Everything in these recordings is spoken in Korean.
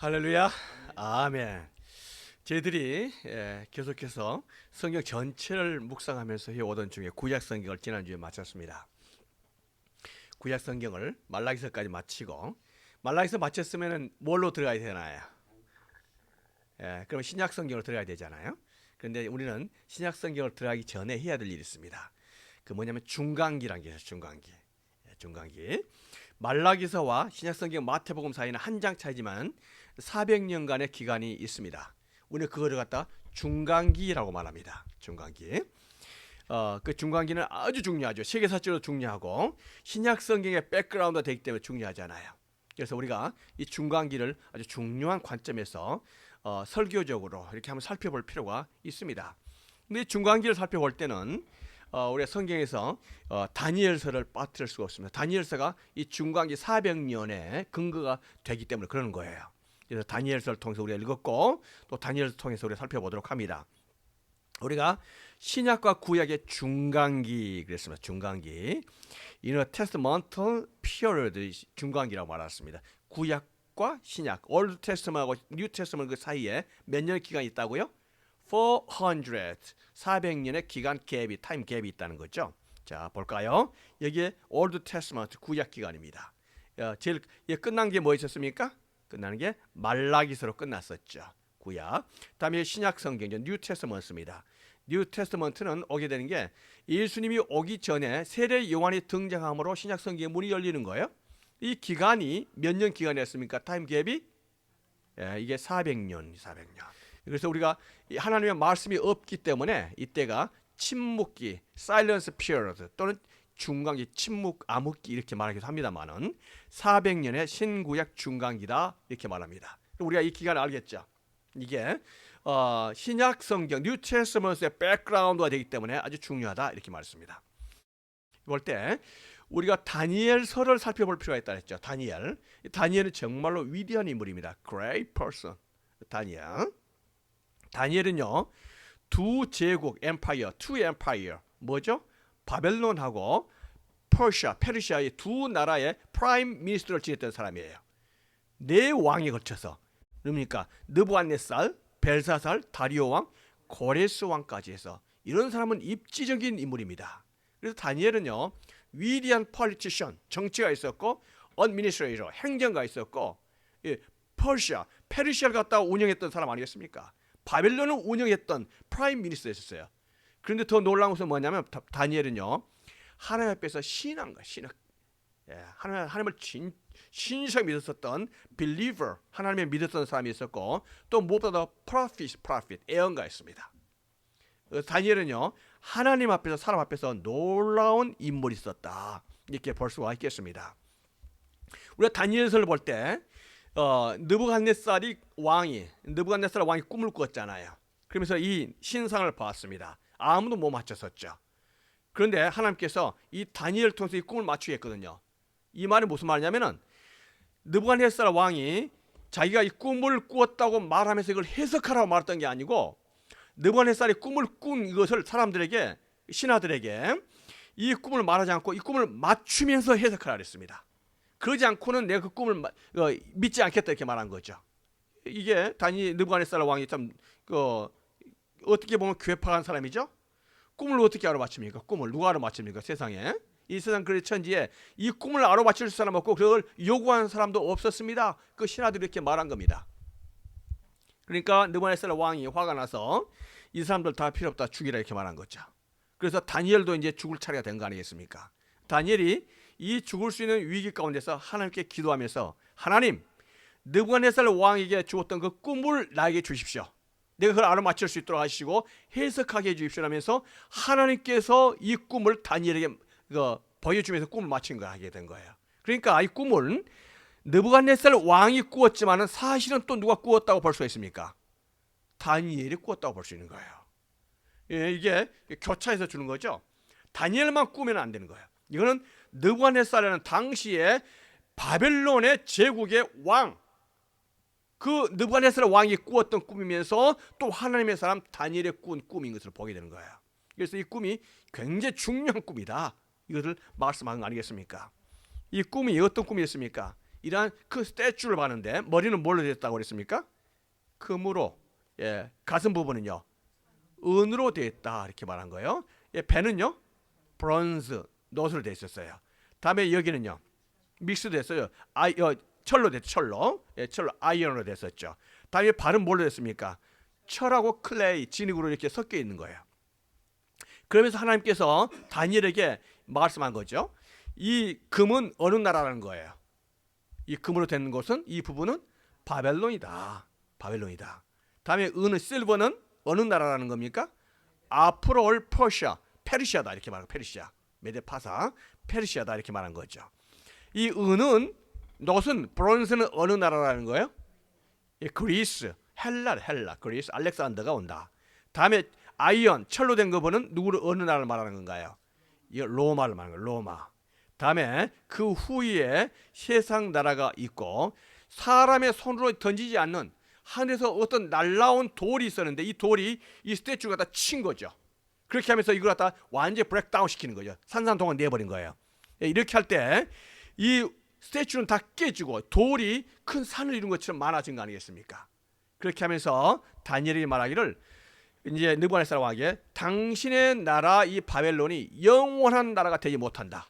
할렐루야. 아멘. 저희들이 계속해서 성경 전체를 묵상하면서 해오던 중에 구약 성경을 지난주에 마쳤습니다. 구약 성경을 말라기서까지 마치고, 말라기서 마쳤으면 뭘로 들어가야 되나요? 그럼 신약 성경으로 들어가야 되잖아요. 그런데 우리는 신약 성경을 들어가기 전에 해야 될 일이 있습니다. 그 뭐냐면 중간기라는 게 있어요. 중간기. 말라기서와 신약 성경 마태복음 사이는 한 장 차이지만 400년간의 기간이 있습니다. 우리는 그거를 갖다 중간기라고 말합니다. 중간기. 그 중간기는 아주 중요하죠. 세계사적으로 중요하고 신약 성경의 백그라운드가 되기 때문에 중요하잖아요. 그래서 우리가 이 중간기를 아주 중요한 관점에서 설교적으로 이렇게 한번 살펴볼 필요가 있습니다. 근데 이 중간기를 살펴볼 때는 우리가 성경에서 다니엘서를 빠뜨릴 수가 없습니다. 다니엘서가 이 중간기 400년의 근거가 되기 때문에 그러는 거예요. 그래서 다니엘서를 통해서 우리가 읽었고 또 다니엘서 통해서 우리가 살펴보도록 합니다. 우리가 신약과 구약의 중간기 그랬습니다. 중간기. intertestamental period 중간기라고 말했습니다. 구약과 신약, Old Testament하고 New Testament 그 사이에 몇 년 기간이 있다고요? 400년의 기간 갭이 타임 갭이 있다는 거죠. 자, 볼까요? 여기에 Old Testament 구약 기간입니다. 제일 끝난 게 뭐 있었습니까? 끝나는 게 말라기서로 끝났었죠. 구약. 다음에 신약 성경이죠. New Testament입니다. New Testament는 오게 되는 게 예수님이 오기 전에 세례 요한이 등장함으로 신약 성경의 문이 열리는 거예요. 이 기간이 몇 년 기간이었습니까? 타임 갭이 이게 400년. 그래서 우리가 하나님의 말씀이 없기 때문에 이때가 침묵기, silence period 또는 중간기, 침묵, 암흑기 이렇게 말하기도 합니다만은 400년의 신구약 중간기다 이렇게 말합니다. 우리가 이 기간을 알겠죠. 이게 신약 성경, 뉴 테스트먼트의 백그라운드가 되기 때문에 아주 중요하다 이렇게 말했습니다. 볼 때 우리가 다니엘서를 살펴볼 필요가 있다 했죠. 다니엘은 정말로 위대한 인물입니다. Great person. 다니엘은요 두 제국 엠파이어, two empire 뭐죠? 바벨론하고 페르시아의 두 나라의 프라임 미니스터를 지냈던 사람이에요. 네 왕에 걸쳐서 그러니까 느부갓네살, 벨사살, 다리오 왕, 고레스 왕까지 해서 이런 사람은 입지적인 인물입니다. 그래서 다니엘은요 위대한 폴리티션, 정치가 있었고 어드미니스트레이터, 행정가 있었고 페르시아를 갖다가 운영했던 사람 아니겠습니까? 바벨론을 운영했던 프라임 미니스터였어요. 그런데 더 놀라운 것은 뭐냐면 다니엘은요 하나님 앞에서 신앙. 하나님을 신실하게 믿었었던 believer, 하나님을 믿었던 사람이 있었고 또 무엇보다 prophet, 예언가였습니다. 다니엘은요 하나님 앞에서 사람 앞에서 놀라운 인물이 있었다 이렇게 볼 수가 있겠습니다. 우리가 다니엘서를 볼 때 느부갓네살 왕이 꿈을 꾸었잖아요. 그러면서 이 신상을 봤습니다. 아무도 못 맞췄었죠. 그런데 하나님께서 이 다니엘을 통해서 이 꿈을 맞추게 했거든요. 이 말이 무슨 말이냐면은 느부갓네살 왕이 자기가 이 꿈을 꾸었다고 말하면서 이걸 해석하라고 말했던 게 아니고 느부갓네살이 꿈을 꾼 이것을 사람들에게, 신하들에게 이 꿈을 말하지 않고 이 꿈을 맞추면서 해석하라 그랬습니다. 그러지 않고는 내가 그 꿈을 믿지 않겠다 이렇게 말한 거죠. 이게 느부갓네살 왕이 참 어떻게 보면 괴팍한 사람이죠. 꿈을 어떻게 알아맞힙니까? 꿈을 누가 알아맞힙니까? 세상에. 이 세상 그 천지에 이 꿈을 알아맞힐 사람 없고 그걸 요구하는 사람도 없었습니다. 그 신하들이 이렇게 말한 겁니다. 그러니까 느부갓네살 왕이 화가 나서 이 사람들 다 필요 없다 죽이라 이렇게 말한 거죠. 그래서 다니엘도 이제 죽을 차례가 된 거 아니겠습니까? 다니엘이 이 죽을 수 있는 위기 가운데서 하나님께 기도하면서 하나님, 느부갓네살 왕에게 주었던 그 꿈을 나에게 주십시오. 내가 그걸 알아맞힐 수 있도록 하시고 해석하게 해주십시오 하면서 하나님께서 이 꿈을 다니엘에게 보여주면서 꿈을 맞힌 거 하게 된 거예요. 그러니까 이 꿈은 느부갓네살 왕이 꾸었지만은 사실은 또 누가 꾸었다고 볼 수가 있습니까? 다니엘이 꾸었다고 볼 수 있는 거예요. 이게 교차해서 주는 거죠. 다니엘만 꾸면 안 되는 거예요. 이거는 느부갓네살이라는 당시에 바벨론의 제국의 왕, 그 느부갓네살 왕이 꾸었던 꿈이면서 또 하나님의 사람 다니엘의 꾼 꿈인 것을 보게 되는 거예요. 그래서 이 꿈이 굉장히 중요한 꿈이다. 이것을 말씀한 거 아니겠습니까? 이 꿈이 어떤 꿈이었습니까? 이러한 그 스태츄를 봤는데 머리는 뭘로 됐다고 그랬습니까? 금으로. 가슴 부분은요 은으로 되어 있다 이렇게 말한 거예요. 배는요 브론즈 놋으로 되어 있었어요. 다음에 여기는요 믹스 됐어요. 철로 됐죠. 철로 아이언으로 됐었죠. 다음에 발은 뭘로 됐습니까? 철하고 클레이 진흙으로 이렇게 섞여 있는 거예요. 그러면서 하나님께서 다니엘에게 말씀한 거죠. 이 금은 어느 나라라는 거예요. 이 금으로 된 것은 이 부분은 바벨론이다. 바벨론이다. 다음에 은은 실버는 어느 나라라는 겁니까? 앞으로 올 퍼시아, 페르시아다 이렇게 말하고 페르시아, 메데파사, 페르시아다 이렇게 말한 거죠. 이 은은 놋은 브론즈는 어느 나라라는 거예요? 그리스, 헬라, 그리스, 알렉산더가 온다. 다음에 아이언, 철로 된 거 보는 누구를 어느 나라를 말하는 건가요? 이거 로마를 말하는 거예요. 로마. 다음에 그 후에 세상 나라가 있고 사람의 손으로 던지지 않는 하늘에서 어떤 날라온 돌이 있었는데 이 돌이 이 스태츄를 갖다 친 거죠. 그렇게 하면서 이걸 갖다 완전히 브레이크다운 시키는 거죠. 산산동안 내버린 거예요. 이렇게 할 때 이 스태츄는 다 깨지고 돌이 큰 산을 이룬 것처럼 많아진 거 아니겠습니까? 그렇게 하면서 다니엘이 말하기를 이제 느부갓네살 왕에게 당신의 나라 이 바벨론이 영원한 나라가 되지 못한다.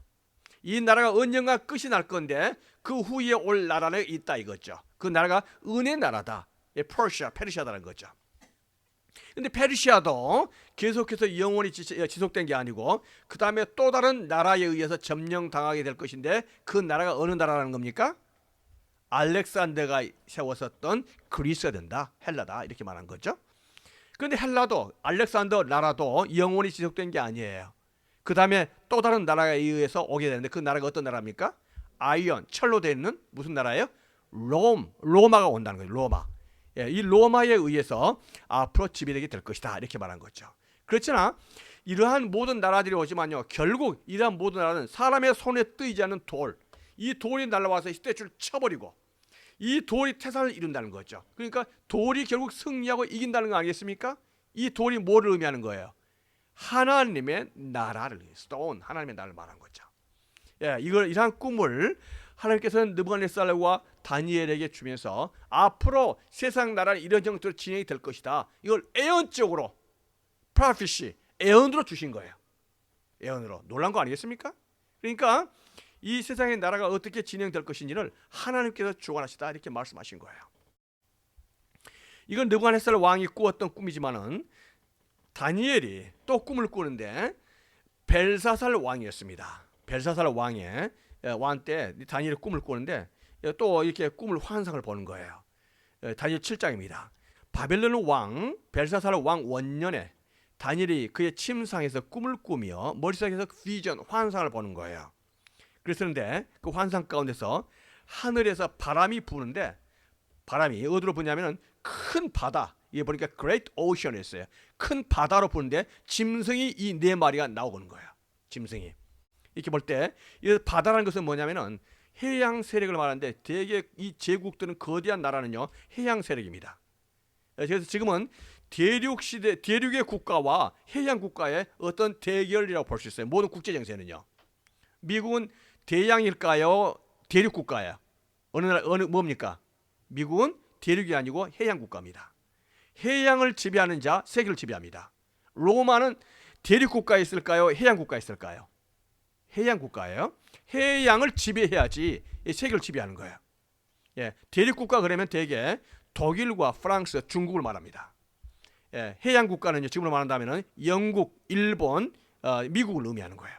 이 나라가 언젠가 끝이 날 건데 그 후에 올 나라는 있다 이거죠. 그 나라가 은의 나라다. 퍼시아, 페르시아다는 거죠. 근데 페르시아도 계속해서 영원히 지속된 게 아니고 그 다음에 또 다른 나라에 의해서 점령당하게 될 것인데 그 나라가 어느 나라라는 겁니까? 알렉산더가 세웠었던 그리스가 된다. 헬라다 이렇게 말한 거죠. 그런데 헬라도 알렉산더 나라도 영원히 지속된 게 아니에요. 그 다음에 또 다른 나라에 의해서 오게 되는데 그 나라가 어떤 나라입니까? 아이언, 철로 되어 있는 무슨 나라예요? 로마가 온다는 거예요. 로마. 이 로마에 의해서 앞으로 지배되게 될 것이다 이렇게 말한 거죠. 그렇지나 이러한 모든 나라들이 오지만요 결국 이러한 모든 나라는 사람의 손에 뜨이지 않는 돌, 이 돌이 날아와서 이 스태츄를 쳐버리고 이 돌이 태산을 이룬다는 거죠. 그러니까 돌이 결국 승리하고 이긴다는 거 아니겠습니까? 이 돌이 뭐를 의미하는 거예요? 하나님의 나라를, 스톤, 하나님의 나라를 말한 거죠. 이러한 꿈을 하나님께서는 느부갓네살과 다니엘에게 주면서 앞으로 세상 나라는 이런 정도로 진행이 될 것이다. 이걸 예언적으로 프로페시, 예언으로 주신 거예요. 예언으로. 놀란 거 아니겠습니까? 그러니까 이 세상의 나라가 어떻게 진행될 것인지를 하나님께서 주관하시다 이렇게 말씀하신 거예요. 이건 느부갓네살 왕이 꾸었던 꿈이지만은 다니엘이 또 꿈을 꾸는데 벨사살 왕이었습니다. 벨사살 왕 때 다니엘이 꿈을 꾸는데 또 이렇게 꿈을 환상을 보는 거예요. 다니엘 7장입니다. 바벨론 왕 벨사살 왕 원년에 다니엘이 그의 침상에서 꿈을 꾸며 머릿속에서 비전 환상을 보는 거예요. 그랬었는데 그 환상 가운데서 하늘에서 바람이 부는데 바람이 어디로 부냐면은 큰 바다, 이게 보니까 Great Ocean이었어요. 큰 바다로 부는데 짐승이 이 네 마리가 나오는 거예요. 짐승이. 이렇게 볼 때 이 바다라는 것은 뭐냐면은 해양 세력을 말하는데 대개 이 제국들은 거대한 나라는요 해양 세력입니다. 그래서 지금은 대륙 시대, 대륙의 국가와 해양 국가의 어떤 대결이라고 볼 수 있어요. 모든 국제 정세는요. 미국은 대양일까요? 대륙 국가예요. 어느 뭡니까? 미국은 대륙이 아니고 해양 국가입니다. 해양을 지배하는 자 세계를 지배합니다. 로마는 대륙 국가에 있을까요? 해양 국가에 있을까요? 해양 국가예요. 해양을 지배해야지 세계를 지배하는 거예요. 대륙 국가 그러면 대개 독일과 프랑스, 중국을 말합니다. 해양 국가는요, 지금으로 말한다면은 영국, 일본, 미국을 의미하는 거예요.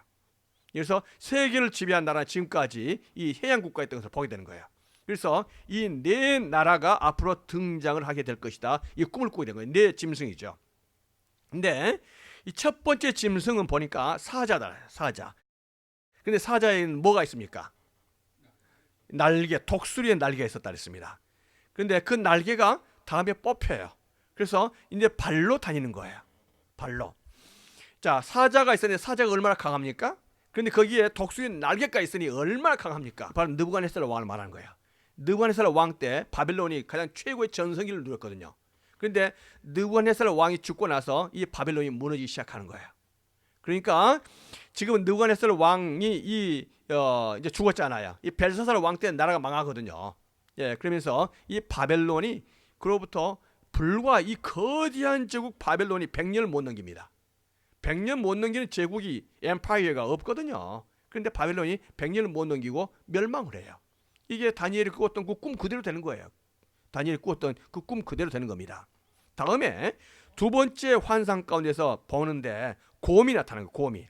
그래서 세계를 지배한 나라는 지금까지 이 해양 국가였던 것을 보게 되는 거예요. 그래서 이 네 나라가 앞으로 등장을 하게 될 것이다. 이 꿈을 꾸게 된 거예요. 네 짐승이죠. 근데 이 첫 번째 짐승은 보니까 사자다. 사자. 근데 사자에는 뭐가 있습니까? 날개, 독수리의 날개가 있었다 그랬습니다. 그런데 그 날개가 다음에 뽑혀요. 그래서 이제 발로 다니는 거예요. 발로. 자, 사자가 있었는데 사자가 얼마나 강합니까? 그런데 거기에 독수리 날개가 있으니 얼마나 강합니까? 바로 느부갓네살 왕을 말하는 거예요. 느부갓네살 왕 때 바벨론이 가장 최고의 전성기를 누렸거든요. 그런데 느부갓네살 왕이 죽고 나서 이 바벨론이 무너지기 시작하는 거예요. 그러니까 지금 느부갓네살 왕이 이제 죽었잖아요. 이 벨사살 왕 때 나라가 망하거든요. 예, 그러면서 이 바벨론이 그로부터 불과 이 거대한 제국 바벨론이 100년을 못 넘깁니다. 100년 못 넘기는 제국이 엠파이어가 없거든요. 그런데 바벨론이 100년을 못 넘기고 멸망을 해요. 이게 다니엘이 꾸었던 그 꿈 그대로 되는 거예요. 다니엘이 꾸었던 그 꿈 그대로 되는 겁니다. 다음에 두 번째 환상 가운데서 보는데 곰이 나타나는 거예요. 곰이.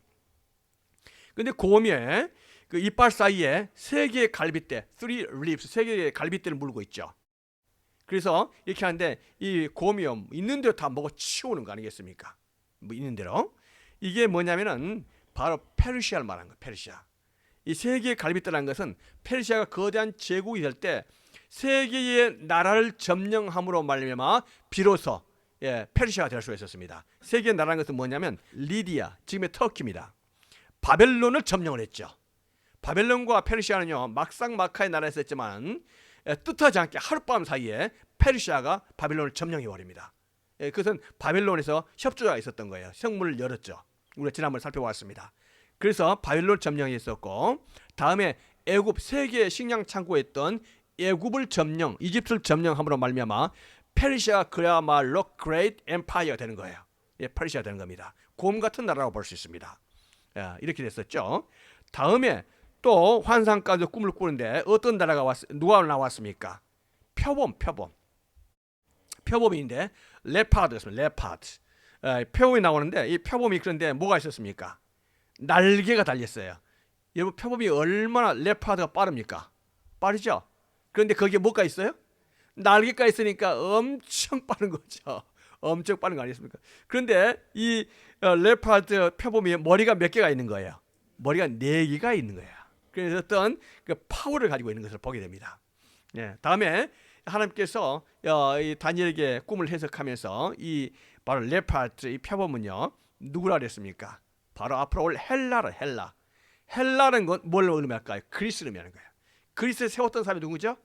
근데 곰의 그 이빨 사이에 세 개의 갈빗대, three ribs, 세 개의 갈빗대를 물고 있죠. 그래서 이렇게 하는데 이 곰이요 있는 대로 다 먹어 치우는 거 아니겠습니까? 뭐 있는 대로. 이게 뭐냐면은 바로 페르시아를 말하는 거예요. 페르시아. 이 세 개의 갈빗대라는 것은 페르시아가 거대한 제국이 될 때 세 개의 나라를 점령함으로 말미암아 비로소 페르시아가 될 수 있었습니다. 세 개의 나라는 것은 뭐냐면 리디아, 지금의 터키입니다. 바벨론을 점령을 했죠. 바벨론과 페르시아는요 막상막하의 나라였었지만 뜻하지 않게 하룻밤 사이에 페르시아가 바벨론을 점령해 버립니다. 그것은 바벨론에서 협조가 있었던 거예요. 성문을 열었죠. 우리가 지난번에 살펴봤습니다. 그래서 바벨론 점령했었고 다음에 애굽 세계의 식량 창고에 있던 애굽을 점령, 이집트를 점령함으로 말미암아 페르시아가 그야말로 Great Empire가 되는 거예요. 페르시아가 되는 겁니다. 곰 같은 나라라고 볼 수 있습니다. 이렇게 됐었죠. 다음에 또 환상까지 꿈을 꾸는데 어떤 나라가 누가 나왔습니까? 표범인데 레파드였습니다. 레파드. 표범이 나오는데 이 표범이 그런데 뭐가 있었습니까? 날개가 달렸어요. 여러분 표범이 얼마나 레파드가 빠릅니까? 빠르죠? 그런데 거기에 뭐가 있어요? 날개가 있으니까 엄청 빠른 거죠. 엄청 빠른 거 아니겠습니까? 그런데 이 레파드 표범이 머리가 몇 개가 있는 거예요? 머리가 4개가 있는 거예요. 그래서 어떤 그 파워를 가지고 있는 것을 보게 됩니다. 다음에 하나님께서 이 다니엘에게 꿈을 해석하면서 이 바로 레파드 이 표범은요 누구라 그랬습니까? 바로 앞으로 올 헬라라는 건 뭘 의미할까요? 그리스를 의미하는 거예요. 그리스에 세웠던 사람이 누구죠?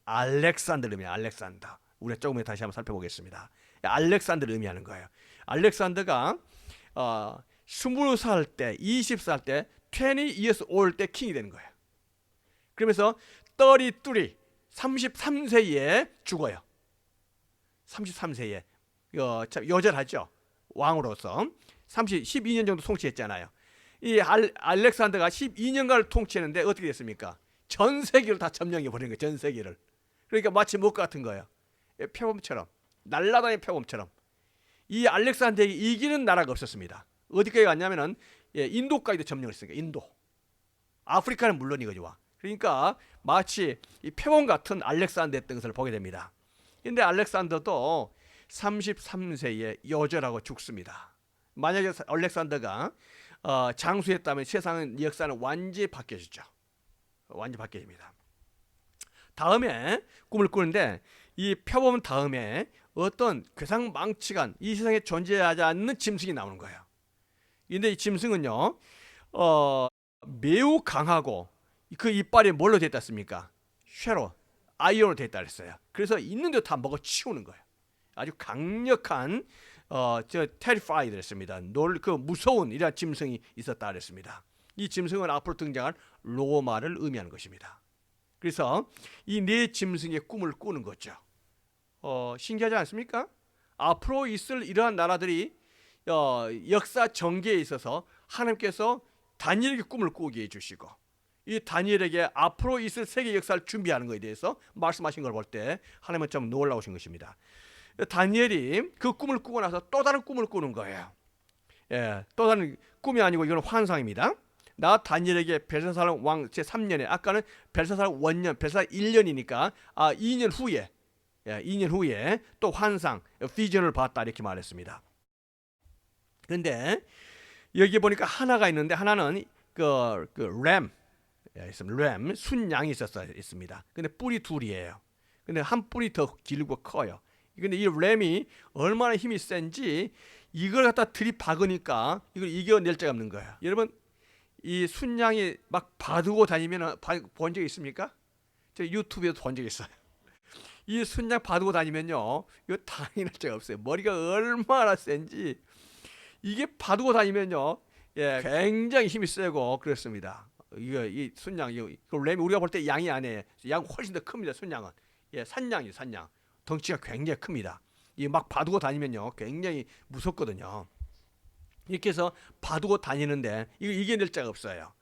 알렉산더를 의미해요. 알렉산더. 우리가 조금 다시 한번 살펴보겠습니다. 알렉산더를 의미하는 거예요. 알렉산더가 20살 때, 20살 때 20 years old 때 킹이 되는 거예요. 그러면서 33세에 죽어요. 33세에 참 여전하죠. 왕으로서 12년 정도 통치했잖아요. 이 알렉산더가 12년간을 통치했는데 어떻게 됐습니까? 전 세계를 다 점령해 버린 거예요. 전 세계를. 그러니까 마치 뭐 같은 거예요. 표범처럼 날라다니는 표범처럼 이 알렉산더에게 이기는 나라가 없었습니다. 어디까지 갔냐면은 인도까지도 점령을 했으니까 인도. 아프리카는 물론이거죠. 그러니까 마치 이 표범 같은 알렉산더였던 것을 보게 됩니다. 그런데 알렉산더도 33세에 요절하고 죽습니다. 만약에 알렉산더가 장수했다면 세상은 역사는 완전히 바뀌어지죠. 완전히 바뀌어집니다. 다음에 꿈을 꾸는데 이 표범 다음에 어떤 괴상망측한 이 세상에 존재하지 않는 짐승이 나오는 거예요. 근데 이 짐승은요 매우 강하고 그 이빨이 뭘로 됐다 했습니까? 쇠로 아이언으로 됐다 그랬어요. 그래서 있는 데 다 먹어 치우는 거예요. 아주 강력한 terrified 그랬습니다. 그 무서운 이런 짐승이 있었다 그랬습니다. 이 짐승은 앞으로 등장할 로마를 의미하는 것입니다. 그래서 이 네 짐승의 꿈을 꾸는 거죠. 신기하지 않습니까? 앞으로 있을 이러한 나라들이 역사 전개에 있어서 하나님께서 다니엘에게 꿈을 꾸게 해주시고 이 다니엘에게 앞으로 있을 세계 역사를 준비하는 것에 대해서 말씀하신 걸 볼 때 하나님은 좀 놀라우신 것입니다. 다니엘이 그 꿈을 꾸고 나서 또 다른 꿈을 꾸는 거예요. 또 다른 꿈이 아니고 이건 환상입니다. 나 다니엘에게 벨사살 왕 제3년에 아까는 벨사살 원년, 벨사살 1년이니까 2년 후에 2년 후에 또 환상, 비전을 봤다 이렇게 말했습니다. 그런데 여기 보니까 하나가 있는데 하나는 램 순양이 있습니다. 근데 뿔이 둘이에요. 근데 한 뿔이 더 길고 커요. 근데 이 램이 얼마나 힘이 센지 이걸 갖다 들이박으니까 이걸 이겨낼 자가 없는 거예요. 여러분 이 순양이 막 바두고 다니면 본 적 있습니까? 저 유튜브에도 본 적 있어요. 이 순양 바두고 다니면요 이거 당연할 자가 없어요. 머리가 얼마나 센지 이게 바두고 다니면요 예, 굉장히 힘이 세고 그렇습니다. 이거 이 순양 그 램이 우리가 볼 때 양이 아니에요. 양 훨씬 더 큽니다. 순양은 산양이 산양 덩치가 굉장히 큽니다. 이 막 바두고 다니면요 굉장히 무섭거든요. 이렇게 해서 바두고 다니는데 이거 이겨낼 자가 없어요.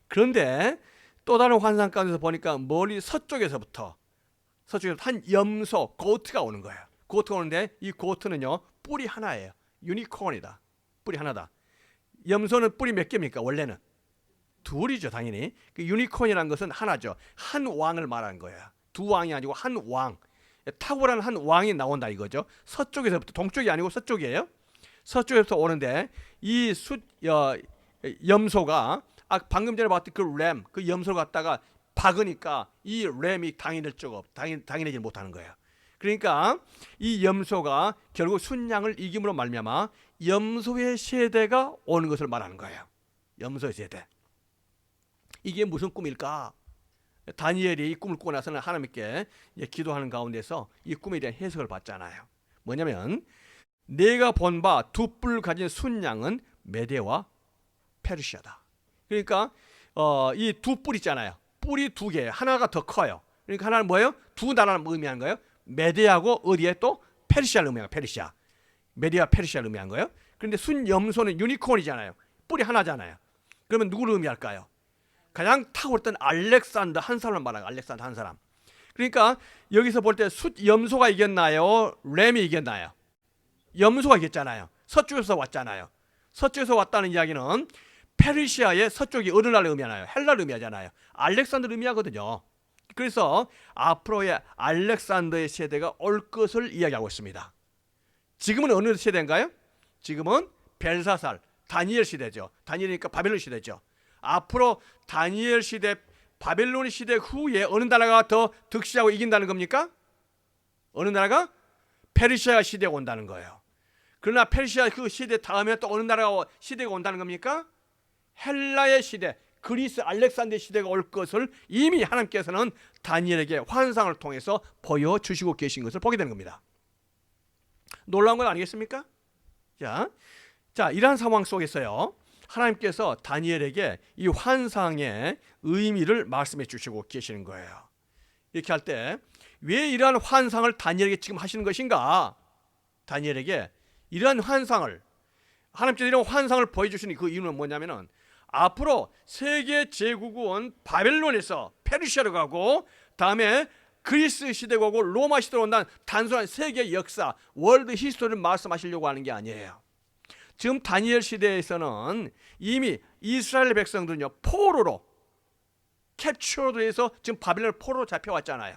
그런데 또 다른 환상 가운데서 보니까 멀리 서쪽에서부터 한 염소 고트가 오는 거예요. 고트가 오는데 이 고트는요 뿔이 하나예요. 유니콘이다. 뿔이 하나다. 염소는 뿔이 몇 개입니까? 원래는 둘이죠, 당연히. 그 유니콘이라는 것은 하나죠. 한 왕을 말하는 거예요. 두 왕이 아니고 한 왕. 탁월한 한 왕이 나온다 이거죠. 서쪽에서부터, 동쪽이 아니고 서쪽이에요. 서쪽에서 오는데 이 염소가 방금 전에 봤던 그 램, 그 염소를 갖다가 박으니까 이 램이 당연해지지 못하는 거예요. 그러니까 이 염소가 결국 순양을 이김으로 말미암아 염소의 세대가 오는 것을 말하는 거예요. 염소의 세대. 이게 무슨 꿈일까? 다니엘이 이 꿈을 꾸고 나서는 하나님께 기도하는 가운데서 이 꿈에 대한 해석을 받잖아요. 뭐냐면 내가 본 바 두 뿔 가진 순양은 메대와 페르시아다. 그러니까 이 두 뿔 있잖아요. 뿔이 두 개예요. 하나가 더 커요. 그러니까 하나는 뭐예요? 두 나라를 의미하는 거예요. 메대하고 어디에 또 페르시아를 의미하는 거예요. 페르시아. 메대와 페르시아를 의미하는 거예요. 그런데 순염소는 유니콘이잖아요. 뿔이 하나잖아요. 그러면 누구를 의미할까요? 가장 탁월했던 알렉산더 한 사람을 말하는 거예요. 알렉산더 한 사람. 그러니까 여기서 볼 때 염소가 이겼나요? 램이 이겼나요? 염소가 이겼잖아요. 서쪽에서 왔잖아요. 서쪽에서 왔다는 이야기는 페르시아의 서쪽이 어느 나라를 의미하나요? 헬라를 의미하잖아요. 알렉산더를 의미하거든요. 그래서 앞으로의 알렉산더의 세대가 올 것을 이야기하고 있습니다. 지금은 어느 세대인가요? 지금은 벨사살, 다니엘 시대죠. 다니엘이니까 바벨론 시대죠. 앞으로 다니엘 시대, 바벨론 시대 후에 어느 나라가 더 득실하고 이긴다는 겁니까? 어느 나라가? 페르시아 시대가 온다는 거예요. 그러나 페르시아 그 시대 다음에 또 어느 나라가 시대가 온다는 겁니까? 헬라의 시대, 그리스 알렉산더 시대가 올 것을 이미 하나님께서는 다니엘에게 환상을 통해서 보여주시고 계신 것을 보게 되는 겁니다. 놀라운 건 아니겠습니까? 자, 이러한 상황 속에서요, 하나님께서 다니엘에게 이 환상의 의미를 말씀해 주시고 계시는 거예요. 이렇게 할 때 왜 이러한 환상을 다니엘에게 지금 하시는 것인가? 다니엘에게 이러한 환상을, 하나님께서 이런 환상을 보여주시는 그 이유는 뭐냐면은 앞으로 세계 제국은 바벨론에서 페르시아로 가고 다음에 그리스 시대가 오고 로마 시대로 온다는 단순한 세계 역사, 월드 히스토리를 말씀하시려고 하는 게 아니에요. 지금 다니엘 시대에서는 이미 이스라엘 백성들은요 포로로 캡처돼서 지금 바벨론 포로로 잡혀왔잖아요.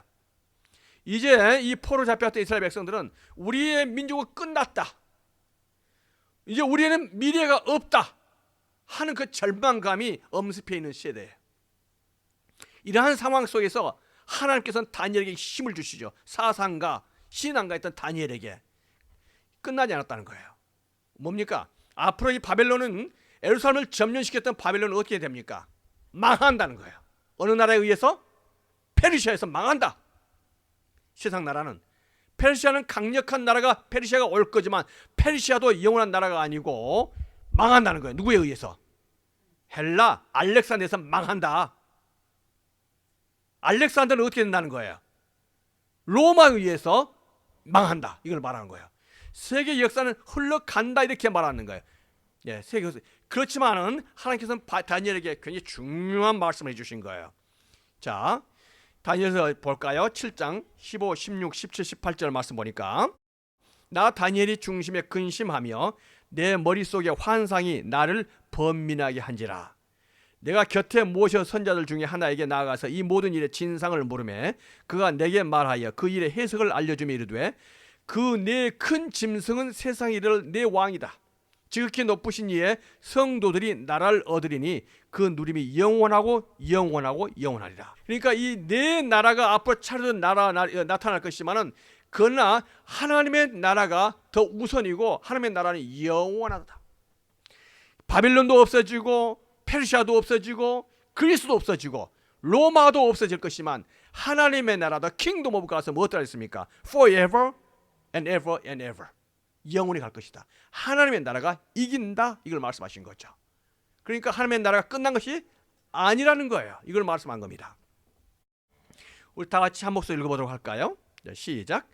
이제 이 포로 잡혀왔던 이스라엘 백성들은 우리의 민족은 끝났다, 이제 우리에는 미래가 없다 하는 그 절망감이 엄습해 있는 시대예요. 이러한 상황 속에서 하나님께서는 다니엘에게 힘을 주시죠. 사상가, 신앙가 했던 다니엘에게 끝나지 않았다는 거예요. 뭡니까? 앞으로 이 바벨론은 예루살렘을 점령시켰던 바벨론은 어떻게 됩니까? 망한다는 거예요. 어느 나라에 의해서? 페르시아에서 망한다. 세상 나라는, 페르시아는 강력한 나라가 페르시아가 올 거지만 페르시아도 영원한 나라가 아니고 망한다는 거예요. 누구에 의해서? 헬라, 알렉산더에서 망한다. 알렉산더는 어떻게 된다는 거예요? 로마에 의해서 망한다. 이걸 말하는 거예요. 세계 역사는 흘러간다 이렇게 말하는 거예요. 세계 역사. 그렇지만은 하나님께서는 다니엘에게 굉장히 중요한 말씀을 해주신 거예요. 자, 다니엘서 볼까요? 7장 15, 16, 17, 18절 말씀 보니까 나 다니엘이 중심에 근심하며 내 머릿속에 환상이 나를 번민하게 한지라. 내가 곁에 모셔 선자들 중에 하나에게 나아가서 이 모든 일의 진상을 물으매 그가 내게 말하여 그 일의 해석을 알려주며 이르되 그 내 큰 짐승은 세상에 이를 내 왕이다. 지극히 높으신 이의 성도들이 나라를 얻으리니 그 누림이 영원하고 영원하고 영원하리라. 그러니까 이 내 나라가 앞으로 차려진 나라 나타날 것이지만은 그러나 하나님의 나라가 더 우선이고 하나님의 나라는 영원하다. 바빌론도 없어지고 페르시아도 없어지고 그리스도 없어지고 로마도 없어질 것이지만 하나님의 나라, the kingdom of God은 무엇이라 했습니까? Forever and ever and ever. 영원히 갈 것이다. 하나님의 나라가 이긴다. 이걸 말씀하신 거죠. 그러니까 하나님의 나라가 끝난 것이 아니라는 거예요. 이걸 말씀한 겁니다. 우리 다 같이 한 목소리 읽어보도록 할까요? 네, 시작.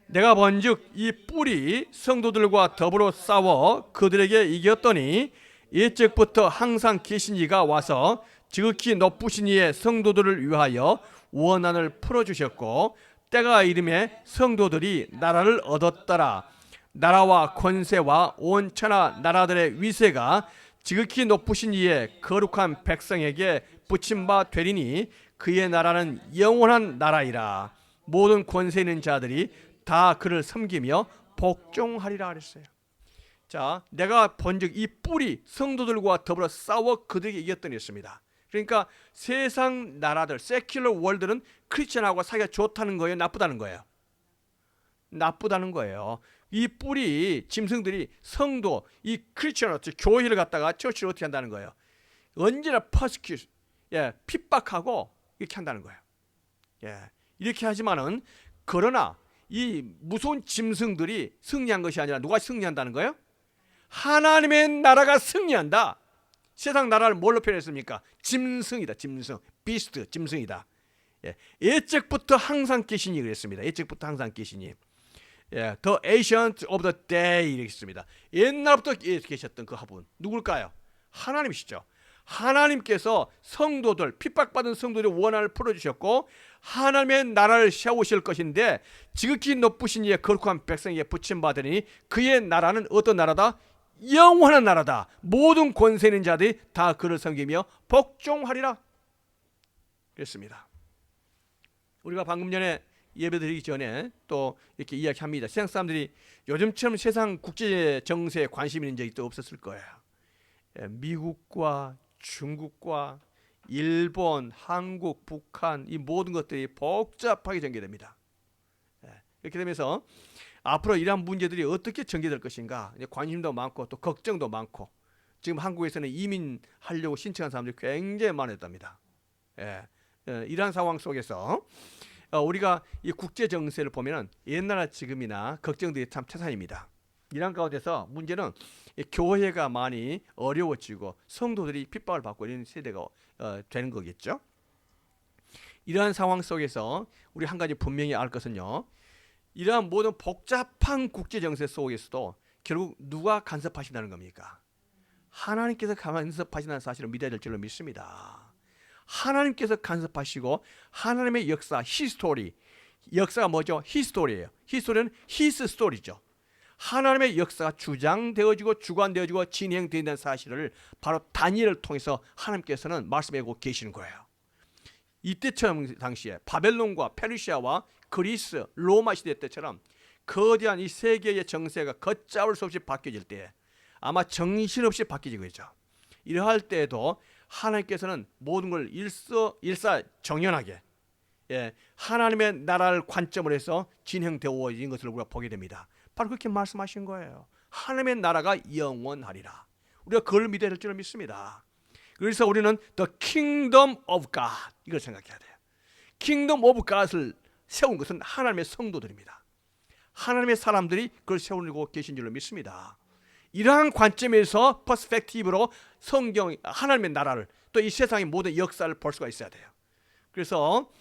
내가 본즉 이 뿔이 성도들과 더불어 싸워 그들에게 이겼더니 옛적부터 항상 계신 이가 와서 지극히 높으신 이의 성도들을 위하여 원한을 풀어주셨고 때가 이름에 성도들이 나라를 얻었더라. 나라와 권세와 온 천하 나라들의 위세가 지극히 높으신 이의 거룩한 백성에게 붙임바 되리니 그의 나라는 영원한 나라이라. 모든 권세 있는 자들이 다 그를 섬기며 복종하리라 그랬어요. 자, 내가 본즉 이 뿔이 성도들과 더불어 싸워 그들에게 이겼더니 했습니다. 그러니까 세상 나라들, 세큘러 월드는 크리스천하고 사이가 좋다는 거예요, 나쁘다는 거예요? 나쁘다는 거예요. 이 뿔이 짐승들이 성도, 이 크리스천, 교회를 갖다가 처치를 어떻게 한다는 거예요? 언제나 퍼스큐, 핍박하고 이렇게 한다는 거예요. 이렇게 하지만은 그러나 이 무서운 짐승들이 승리한 것이 아니라 누가 승리한다는 거예요? 하나님의 나라가 승리한다. 세상 나라를 뭘로 표현했습니까? 짐승이다. 짐승, 비스트, 짐승이다. 옛적부터 항상 계시니 그랬습니다. 옛적부터 항상 계시니. The ancient of the day 이렇게 했습니다. 옛날부터 계셨던 그 화분 누굴까요? 하나님이시죠. 하나님께서 성도들, 핍박받은 성도들의 원한을 풀어주셨고 하나님의 나라를 세우실 것인데 지극히 높으신 이의 거룩한 백성에게 붙임받으니 그의 나라는 어떤 나라다? 영원한 나라다. 모든 권세 있는 자들이 다 그를 섬기며 복종하리라 그랬습니다. 우리가 방금 전에 예배드리기 전에 또 이렇게 이야기합니다. 세상 사람들이 요즘처럼 세상 국제 정세에 관심 있는 적이 또 없었을 거예요. 미국과 중국과 일본, 한국, 북한 이 모든 것들이 복잡하게 전개됩니다. 이렇게 되면서 앞으로 이러한 문제들이 어떻게 전개될 것인가 관심도 많고 또 걱정도 많고 지금 한국에서는 이민하려고 신청한 사람들이 굉장히 많았답니다. 이러한 상황 속에서 우리가 이 국제 정세를 보면은 옛날나 지금이나 걱정들이 참 태산입니다. 이런 가운데서 문제는 교회가 많이 어려워지고 성도들이 핍박을 받고 이런 세대가 되는 거겠죠. 이러한 상황 속에서 우리 한 가지 분명히 알 것은요. 이러한 모든 복잡한 국제 정세 속에서도 결국 누가 간섭하신다는 겁니까? 하나님께서 간섭하신다는 사실을 믿어야 될 줄로 믿습니다. 하나님께서 간섭하시고 하나님의 역사, 히스토리, 역사가 뭐죠? 히스토리예요. 히스토리는 히스 스토리죠. 하나님의 역사가 주장되어지고 주관되어지고 진행된다는 사실을 바로 다니엘을 통해서 하나님께서는 말씀하고 계시는 거예요. 이때처럼 당시에 바벨론과 페르시아와 그리스, 로마 시대 때처럼 거대한 이 세계의 정세가 걷잡을 수 없이 바뀌어질 때 아마 정신없이 바뀌지겠죠. 이러할 때에도 하나님께서는 모든 걸 일사정연하게 하나님의 나라를 관점으로 해서 진행되어진 것을 우리가 보게 됩니다. 바로 그렇게 말씀하신 거예요. 하나님의 나라가 영원하리라. 우리가 그걸 믿어야 될 줄 믿습니다. 그래서 우리는 The Kingdom of God 이걸 생각해야 돼요. Kingdom of God을 세운 것은 하나님의 성도들입니다. 하나님의 사람들이 그걸 세우고 계신 줄로 믿습니다. 이러한 관점에서 퍼스펙티브로 성경 하나님의 나라를 또 이 세상의 모든 역사를 볼 수가 있어야 돼요. 그래서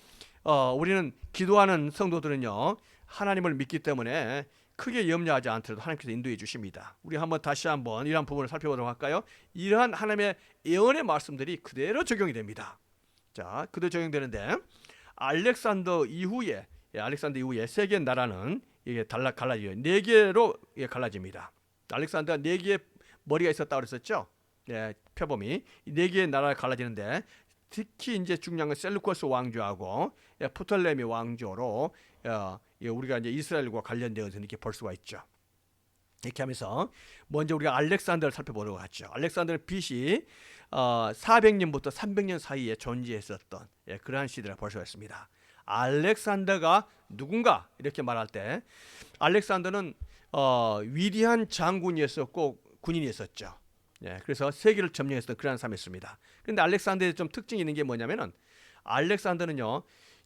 우리는 기도하는 성도들은요 하나님을 믿기 때문에 크게 염려하지 않더라도 하나님께서 인도해 주십니다. 우리 다시 한번 이러한 부분을 살펴보도록 할까요? 이러한 하나님의 예언의 말씀들이 그대로 적용이 됩니다. 자, 그대로 적용되는데 알렉산더 이후에 세계 나라는 이게 갈라져요. 4개로 갈라집니다. 알렉산더가 4개의 머리가 있었다고 그랬었죠. 표범이 4개의 나라가 갈라지는데 특히 이제 중요한 건 셀루코스 왕조하고 프톨레미 왕조로 우리가 이제 이스라엘과 관련되어서 이렇게 볼 수가 있죠. 이렇게 하면서 먼저 우리가 알렉산더를 살펴보도록 하죠. 알렉산더는 BC 400년부터 300년 사이에 존재했었던 그러한 시대를 볼 수가 있습니다. 알렉산더가 누군가 이렇게 말할 때 알렉산더는 위대한 장군이었었고 군인이었었죠. 그래서 세계를 점령했던 그러한 사람이었습니다. 그런데 알렉산더의 좀 특징이 있는 게 뭐냐면은 알렉산더는요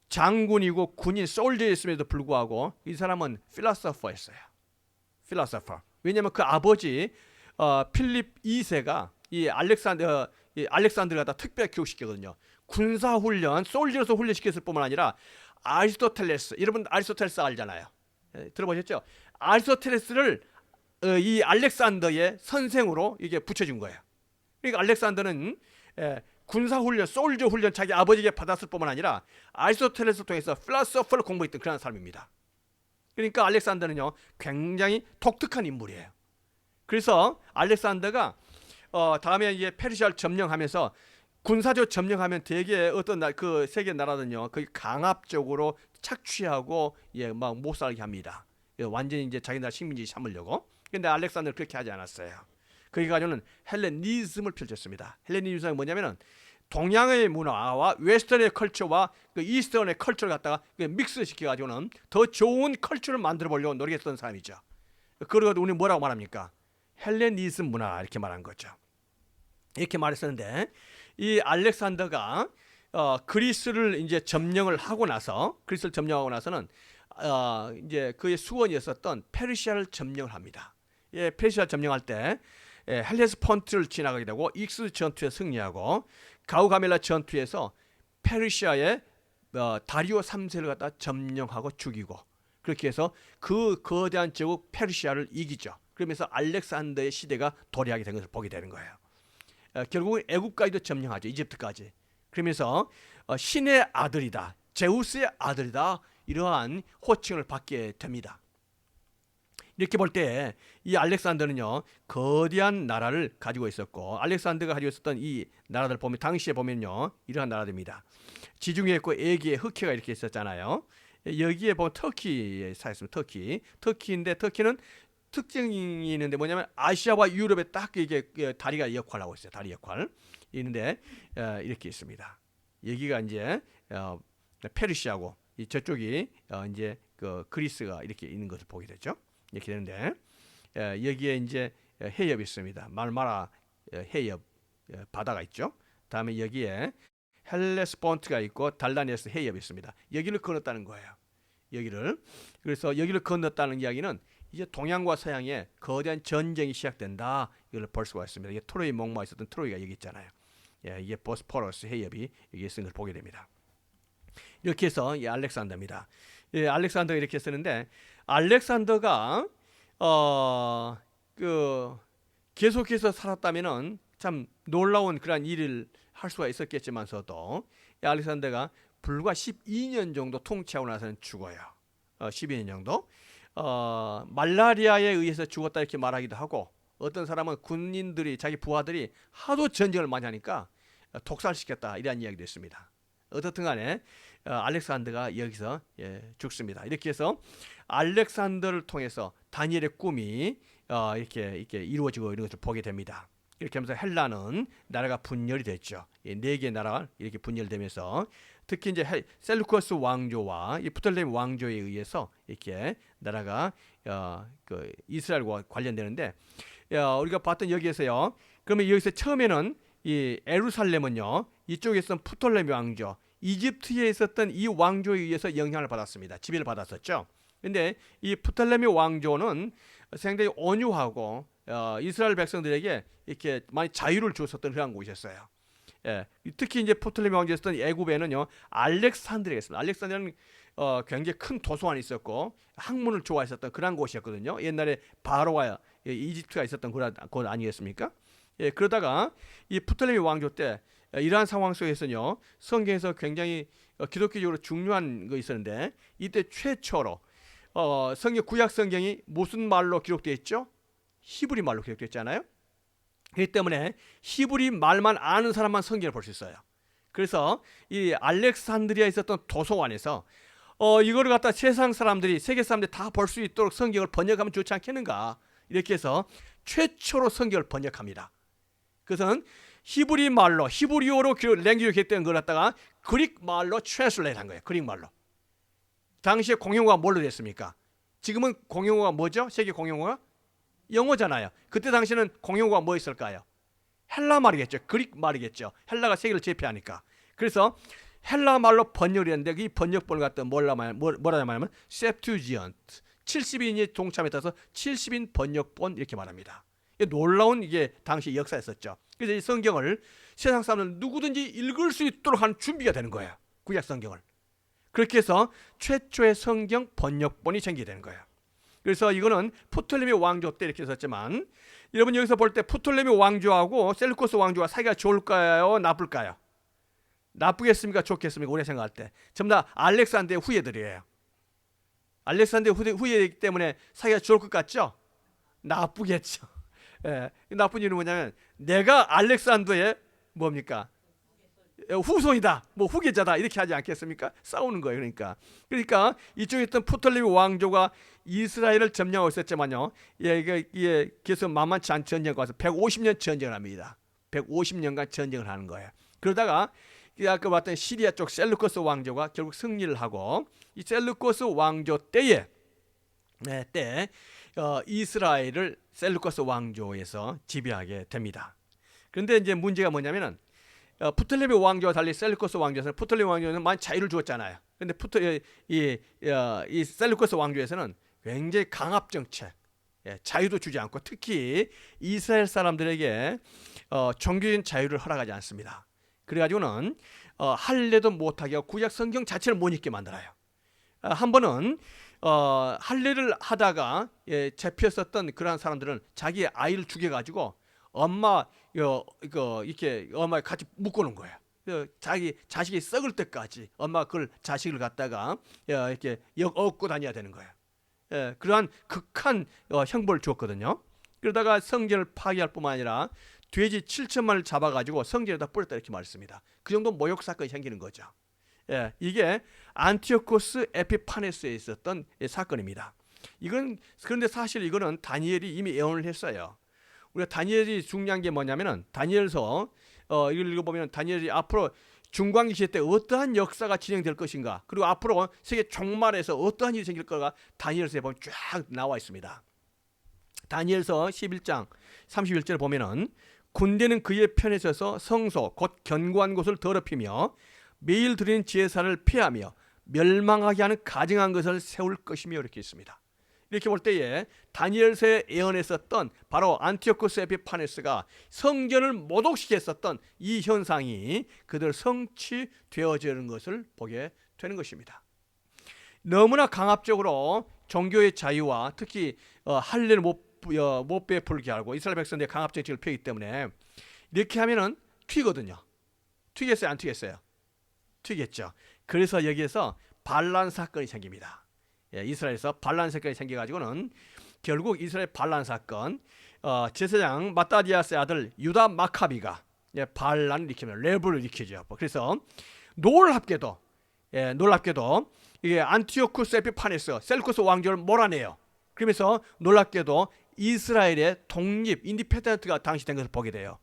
장군이고 군인 솔저였음에도 불구하고 이 사람은 필로소퍼였어요. 필로소퍼. 왜냐하면 그 아버지 필립 2세가 이 알렉산드를 갖다 특별히 교육시켰거든요. 군사훈련, 솔저로서 훈련시켰을 뿐만 아니라 아리스토텔레스, 여러분 아리스토텔레스 알잖아요. 들어보셨죠? 아리스토텔레스를 이 알렉산더의 선생으로 이게 붙여준 거예요. 그러니까 알렉산더는 군사훈련, 솔저 훈련 자기 아버지에게 받았을 뿐만 아니라 아리스토텔레스를 통해서 필로소퍼를 공부했던 그런 사람입니다. 그러니까 알렉산더는요 굉장히 독특한 인물이에요. 그래서 알렉산더가 다음에 이제 페르시아를 점령하면서 군사적 점령하면 대개 어떤 그 세계 나라는요 거의 강압적으로 착취하고 막 못 살게 합니다. 완전히 이제 자기 나라 식민지 삼으려고. 근데 알렉산더는 그렇게 하지 않았어요. 거기 가지고는 헬레니즘을 펼쳤습니다. 헬레니즘은 뭐냐면은 동양의 문화와 웨스턴의 컬처와 그 이스턴의 컬처를 갖다가 믹스 시켜가지고는 더 좋은 컬처를 만들어 보려고 노력했던 사람이죠. 그러고 우리 뭐라고 말합니까? 헬레니즘 문화 이렇게 말한 거죠. 이렇게 말했었는데 이 알렉산더가 그리스를 이제 점령을 하고 나서 그리스를 점령하고 나서는 이제 그의 수원이었었던 페르시아를 점령을 합니다. 페르시아 점령할 때 헬레스폰트를 지나가게 되고 익스 전투에 승리하고 가우가멜라 전투에서 페르시아의 다리오 3세를 갖다 점령하고 죽이고 그렇게 해서 그 거대한 제국 페르시아를 이기죠. 그러면서 알렉산더의 시대가 도래하게 된 것을 보게 되는 거예요. 결국은 애국까지도 점령하죠. 이집트까지. 그러면서 신의 아들이다, 제우스의 아들이다, 이러한 호칭을 받게 됩니다. 이렇게 볼 때 이 알렉산더는요 거대한 나라를 가지고 있었고, 알렉산더가 가지고 있었던 이 나라들 보면 당시에 보면요 이러한 나라들입니다. 지중해 있고 에기에 흑해가 이렇게 있었잖아요. 여기에 보면 터키에 사였습니다. 터키인데 터키는 특징이 있는데 뭐냐면 아시아와 유럽에 딱 이게 다리가 역할을 하고 있어요. 다리 역할 있는데 이렇게 있습니다. 여기가 이제 페르시아고 이 저쪽이 이제 그 그리스가 이렇게 있는 것을 보게 되죠. 이렇게 되는데 여기에 이제 해협이 있습니다. 말마라 해협 바다가 있죠. 다음에 여기에 헬레스폰트가 있고 달다니아스 해협이 있습니다. 여기를 건넜다는 거예요. 그래서 여기를 건넜다는 이야기는 이제 동양과 서양의 거대한 전쟁이 시작된다. 이걸 볼 수가 있습니다. 이게 트로이 목마에 있었던 트로이가 여기 있잖아요. 이게 보스포러스 해협이 여기 있는 걸 보게 됩니다. 이렇게 해서 이 알렉산더입니다. 알렉산더가 이렇게 쓰는데 알렉산더가 계속해서 살았다면은 참 놀라운 그런 일을 할 수가 있었겠지만서도 알렉산더가 불과 12년 정도 통치하고 나서는 죽어요. 12년 정도. 말라리아에 의해서 죽었다 이렇게 말하기도 하고, 어떤 사람은 군인들이 자기 부하들이 하도 전쟁을 많이 하니까 독살시켰다 이런 이야기도 있습니다. 어떻든 간에 알렉산더가 여기서 죽습니다. 이렇게 해서 알렉산더를 통해서 다니엘의 꿈이 이렇게 이루어지고 이런 것을 보게 됩니다. 이렇게 하면서 헬라는 나라가 분열이 됐죠. 네 개의 나라가 이렇게 분열되면서 특히 이제 셀루커스 왕조와 이 프톨레미 왕조에 의해서 이렇게 나라가 그 이스라엘과 관련되는데, 우리가 봤던 여기에서요. 그러면 여기서 처음에는 이 예루살렘은요 이쪽에서 프톨레미 왕조, 이집트에 있었던 이 왕조에 의해서 영향을 받았습니다. 지배를 받았었죠. 근데 이 프톨레미 왕조는 상당히 온유하고 이스라엘 백성들에게 이렇게 많이 자유를 주었었던 그런 곳이었어요. 특히 이제 프톨레미 왕조였던 애굽에는요 알렉산드리아가 있습니다. 알렉산드리아는 굉장히 큰 도서관이 있었고 학문을 좋아했었던 그런 곳이었거든요. 옛날에 바로가 이집트가 있었던 곳 아니겠습니까? 그러다가 이 프톨레미 왕조 때 이러한 상황 속에서는요 성경에서 굉장히 기독교적으로 중요한 거 있었는데, 이때 최초로 성경 구약 성경이 무슨 말로 기록되어 있죠? 히브리 말로 기록되어 있잖아요. 그렇기 때문에 히브리 말만 아는 사람만 성경을 볼 수 있어요. 그래서 이 알렉산드리아에 있었던 도서관에서 이거를 갖다 세상 사람들이, 세계 사람들이 다 볼 수 있도록 성경을 번역하면 좋지 않겠는가, 이렇게 해서 최초로 성경을 번역합니다. 그것은 히브리 말로, 히브리어로 랭귀지로 기록된 걸 갖다가 그릭 말로 트랜슬레이트 한 거예요. 그릭 말로. 당시에 공용어가 뭘로 됐습니까? 지금은 공용어가 뭐죠? 세계 공용어가? 영어잖아요. 그때 당시에는 공용어가 뭐 있을까요? 헬라 말이겠죠. 그릭 말이겠죠. 헬라가 세계를 제패하니까. 그래서 헬라 말로 번역을 했는데 이 번역본을 갖다 뭐라 말하면 septuagint, 70인이 동참에 따라서 70인 번역본 이렇게 말합니다. 놀라운 이게 당시 역사였었죠. 그래서 이 성경을 세상 사람들 누구든지 읽을 수 있도록 하는 준비가 되는 거예요. 구약 성경을. 그렇게 해서 최초의 성경 번역본이 생기게 거예요. 그래서 이거는 프톨레미 왕조 때 이렇게 썼지만, 여러분 여기서 볼 때 프톨레미 왕조하고 셀루코스 왕조가 사이가 좋을까요? 나쁠까요? 나쁘겠습니까? 좋겠습니까? 우리가 생각할 때 전부 다 알렉산더의 후예들이에요. 알렉산더의 후예이기 때문에 사이가 좋을 것 같죠? 나쁘겠죠. 예, 나쁜 이유는 뭐냐면 내가 알렉산더의 뭡니까? 후손이다, 뭐 후계자다, 이렇게 하지 않겠습니까? 싸우는 거예요. 그러니까 이쪽에 있던 프톨레미 왕조가 이스라엘을 점령하고 있었지만요, 이게 계속 만만치 않은 전쟁을 가서 150년 전쟁을 합니다. 150년간 전쟁을 하는 거예요. 그러다가 아까 봤던 시리아 쪽 셀루코스 왕조가 결국 승리를 하고, 이 셀루코스 왕조 때에 이스라엘을 셀루코스 왕조에서 지배하게 됩니다. 그런데 이제 문제가 뭐냐면은 프톨레미 왕조와 달리 셀루코스 왕조에서는, 프톨레미 왕조는 많은 자유를 주었잖아요. 그런데 이 셀루코스 왕조에서는 굉장히 강압 정책, 자유도 주지 않고 특히 이스라엘 사람들에게 종교적인 자유를 허락하지 않습니다. 그래가지고는 할례도 못하게 하고 구약 성경 자체를 못 읽게 만들어요. 한 번은 할례를 하다가 잡혔었던 그러한 사람들은 자기의 아이를 죽여가지고 엄마 이렇게 엄마 같이 묶어놓은 거예요. 자기 자식이 썩을 때까지 엄마 그걸 자식을 갖다가 이렇게 업고 다녀야 되는 거예요. 그러한 극한 형벌을 주었거든요. 그러다가 성전을 파괴할 뿐만 아니라 돼지 7천만을 잡아가지고 성전에다 뿌렸다 이렇게 말했습니다. 그 정도 모욕 사건이 생기는 거죠. 이게 안티오코스 에피파네스에 있었던 사건입니다. 그런데 사실 이거는 다니엘이 이미 예언을 했어요. 우리가 다니엘이 중요한 게 뭐냐면은, 다니엘서 이걸 읽어보면 다니엘이 앞으로 중광기 시대 때 어떠한 역사가 진행될 것인가, 그리고 앞으로 세계 종말에서 어떠한 일이 생길 거가 다니엘서에 보면 쫙 나와 있습니다. 다니엘서 11장 31절을 보면은, 군대는 그의 편에 서서 성소 곧 견고한 곳을 더럽히며 매일 드리는 제사를 폐하며 멸망하게 하는 가증한 것을 세울 것이며, 이렇게 있습니다. 이렇게 볼 때에 다니엘서에 예언했었던 바로 안티오코스 에피파네스가 성전을 모독시켰었던 이 현상이 그들 성취되어지는 것을 보게 되는 것입니다. 너무나 강압적으로 종교의 자유와 특히 할례를 못 베풀게 하고 이스라엘 백성들의 강압 정책을 펴기 때문에 이렇게 하면은 튀거든요. 튀겠어요? 안 튀겠어요? 튀겠죠. 그래서 여기에서 반란 사건이 생깁니다. 이스라엘에서 반란 사건이 생겨가지고는 결국 이스라엘 반란 사건, 제사장 마따디아스의 아들 유다 마카비가 반란을 일으키면 레볼을 일으키죠. 그래서 놀랍게도 이게 안티오쿠스 에피파네스 셀루코스 왕조를 몰아내요. 그러면서 놀랍게도 이스라엘의 독립 인디펜던트가 당시 된 것을 보게 돼요.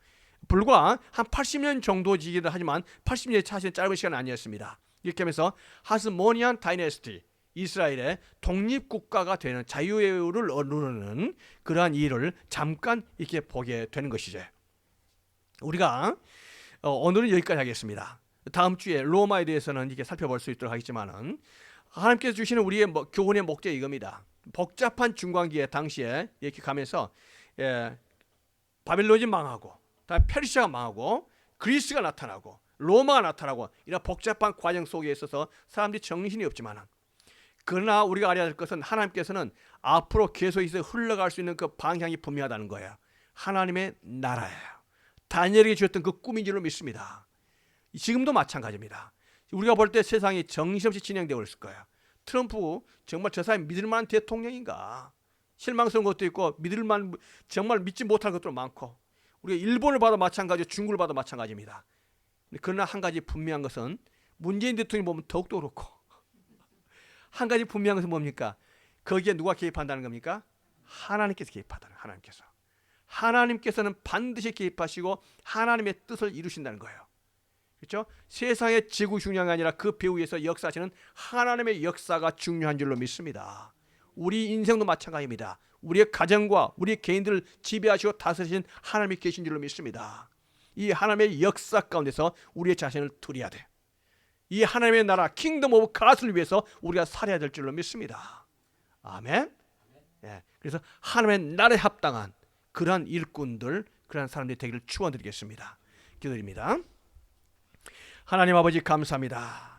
불과 한 80년 정도지기도 하지만 80년의 사실 짧은 시간은 아니었습니다. 이렇게 하면서 하스모니안 다이내스티, 이스라엘의 독립국가가 되는 자유를 누르는 그러한 일을 잠깐 이렇게 보게 되는 것이죠. 우리가 오늘은 여기까지 하겠습니다. 다음 주에 로마에 대해서는 이렇게 살펴볼 수 있도록 하겠지만은, 하나님께서 주시는 우리의 교훈의 목적이 이겁니다. 복잡한 중간기에 당시에 이렇게 가면서 바벨론이 망하고, 다음에 페르시아가 망하고, 그리스가 나타나고, 로마가 나타나고, 이런 복잡한 과정 속에 있어서 사람들이 정신이 없지만, 그러나 우리가 알아야 될 것은 하나님께서는 앞으로 계속해서 흘러갈 수 있는 그 방향이 분명하다는 거예요. 하나님의 나라예요. 다니엘에게 주었던 그 꿈인 줄로 믿습니다. 지금도 마찬가지입니다. 우리가 볼 때 세상이 정신없이 진행되고 있을 거예요. 트럼프 정말 저 사람이 믿을 만한 대통령인가? 실망스러운 것도 있고 정말 믿지 못할 것도 많고, 우리가 일본을 봐도 마찬가지고 중국을 봐도 마찬가지입니다. 그러나 한 가지 분명한 것은, 문재인 대통령 보면 더욱더 그렇고, 한 가지 분명한 것은 뭡니까? 거기에 누가 개입한다는 겁니까? 하나님께서 개입하다는, 하나님께서는 반드시 개입하시고 하나님의 뜻을 이루신다는 거예요. 그렇죠? 세상의 지구 중요한 게 아니라 그 배후에서 역사하시는 하나님의 역사가 중요한 줄로 믿습니다. 우리 인생도 마찬가지입니다. 우리의 가정과 우리 개인들을 지배하시고 다스리신 하나님이 계신 줄로 믿습니다. 이 하나님의 역사 가운데서 우리의 자신을 드려야 돼. 이 하나님의 나라 킹덤 오브 갓을 위해서 우리가 살아야 될 줄로 믿습니다. 아멘. 그래서 하나님의 나라에 합당한 그러한 일꾼들, 그러한 사람들이 되기를 축원드리겠습니다. 기도드립니다. 하나님 아버지 감사합니다.